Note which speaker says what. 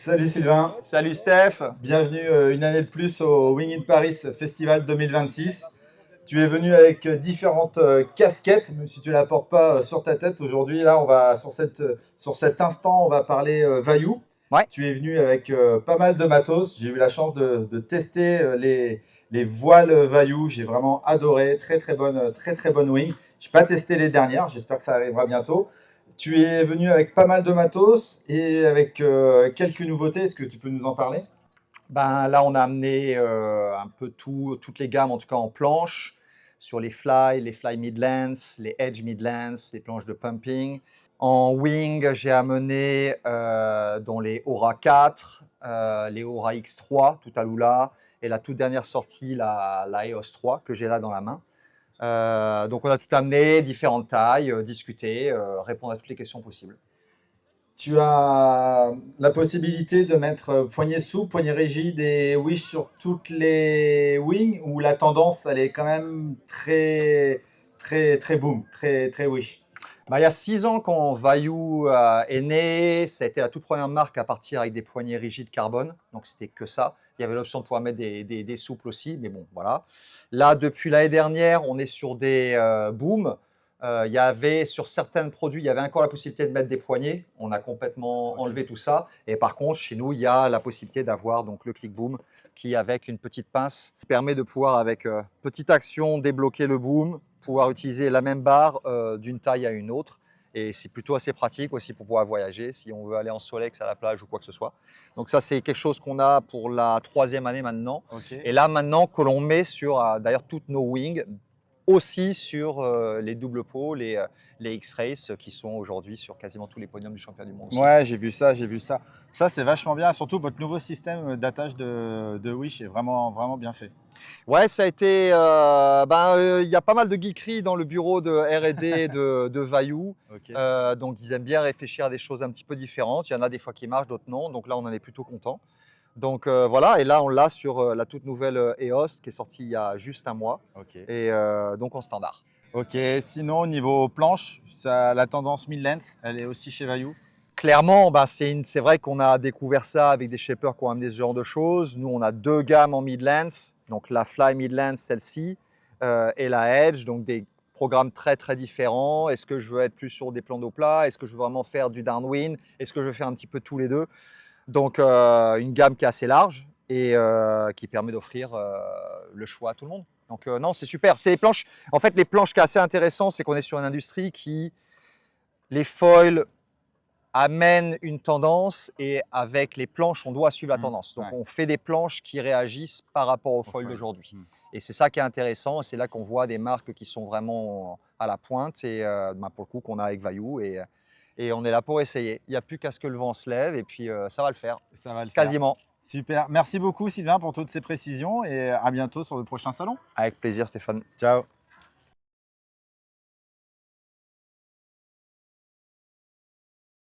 Speaker 1: Salut Sylvain,
Speaker 2: Salut Steph.
Speaker 1: bienvenue une année de plus au Wing in Paris Festival 2026. Tu es venu avec différentes casquettes, même si tu ne la portes pas sur ta tête. Aujourd'hui, là, on va sur cet instant, on va parler Vaillou.
Speaker 2: Ouais,
Speaker 1: Tu es venu avec pas mal de matos. J'ai eu la chance de tester les voiles Vaillou. J'ai vraiment adoré. Très très bonne wing. Je n'ai pas testé les dernières. J'espère que ça arrivera bientôt. Tu es venu avec pas mal de matos et avec quelques nouveautés. Est-ce que tu peux nous en parler?
Speaker 2: ben là on a amené un peu toutes les gammes, en tout cas en planche, sur les fly midlands, les edge midlands, les planches de pumping. En wing, j'ai amené dans les Aura 4, les Aura X3, tout à Lula, et la toute dernière sortie, la EOS 3, que j'ai là dans la main. Donc on a tout amené, différentes tailles, discuter, répondre à toutes les questions possibles.
Speaker 1: Tu as la possibilité de mettre poignet souple, poignet rigide et wish sur toutes les wings ou la tendance elle est quand même très boom, très wish.
Speaker 2: Bah, il y a 6 ans, quand Vaillou est né, ça a été la toute première marque à partir avec des poignées rigides carbone. Donc, c'était que ça. Il y avait l'option de pouvoir mettre des souples aussi, mais bon, voilà. Là, depuis l'année dernière, on est sur des booms. Il y avait, sur certains produits, il y avait encore la possibilité de mettre des poignées. On a complètement enlevé tout ça. Et par contre, chez nous, il y a la possibilité d'avoir donc le click boom qui, avec une petite pince, permet de pouvoir, avec petite action, débloquer le boom, pouvoir utiliser la même barre d'une taille à une autre. Et c'est plutôt assez pratique aussi pour pouvoir voyager, si on veut aller en Solex à la plage ou quoi que ce soit. Donc ça, c'est quelque chose qu'on a pour la 3e année maintenant.
Speaker 1: Ok.
Speaker 2: Et là, maintenant, que l'on met sur, d'ailleurs, toutes nos wings, aussi sur les doubles pots, les X-Race, qui sont aujourd'hui sur quasiment tous les podiums du championnat du monde aussi.
Speaker 1: Ouais, j'ai vu ça, j'ai vu ça. Ça, c'est vachement bien. Surtout, votre nouveau système d'attache de Wish est vraiment bien fait.
Speaker 2: Ouais, ça a été. Il y a pas mal de geekeries dans le bureau de R&D de Vaillou.
Speaker 1: Ok.
Speaker 2: Donc, ils aiment bien réfléchir à des choses un petit peu différentes. Il y en a des fois qui marchent, d'autres non. Donc là, on en est plutôt content. Donc voilà, et là, on l'a sur la toute nouvelle EOS qui est sortie il y a juste un mois.
Speaker 1: Ok.
Speaker 2: Et donc en standard.
Speaker 1: Ok. Sinon, au niveau planche, la tendance mid-length, elle est aussi chez Vaillou.
Speaker 2: Clairement, c'est vrai qu'on a découvert ça avec des shapers qui ont amené ce genre de choses. Nous, on a 2 gammes en Midlands, donc la Fly Midlands, celle-ci, et la Edge, donc des programmes très différents. Est-ce que je veux être plus sur des plans d'eau plat? Est-ce que je veux vraiment faire du downwind? Est-ce que je veux faire un petit peu tous les deux? Donc, une gamme qui est assez large et qui permet d'offrir le choix à tout le monde. Donc, non, c'est super. C'est les planches. En fait, les planches qui est assez intéressant, c'est qu'on est sur une industrie qui, les foils amène une tendance et avec les planches, on doit suivre la tendance. Donc,
Speaker 1: Ouais.
Speaker 2: on fait des planches qui réagissent par rapport aux foils
Speaker 1: foil.
Speaker 2: d'aujourd'hui. Et c'est ça qui est intéressant. C'est là qu'on voit des marques qui sont vraiment à la pointe et pour le coup qu'on a avec Vaillou et on est là pour essayer. Il n'y a plus qu'à ce que le vent se lève et puis ça va le faire.
Speaker 1: Ça va le faire.
Speaker 2: Quasiment.
Speaker 1: Super. Merci beaucoup Sylvain pour toutes ces précisions et à bientôt sur le prochain salon.
Speaker 2: Avec plaisir, Stéphane.
Speaker 1: Ciao.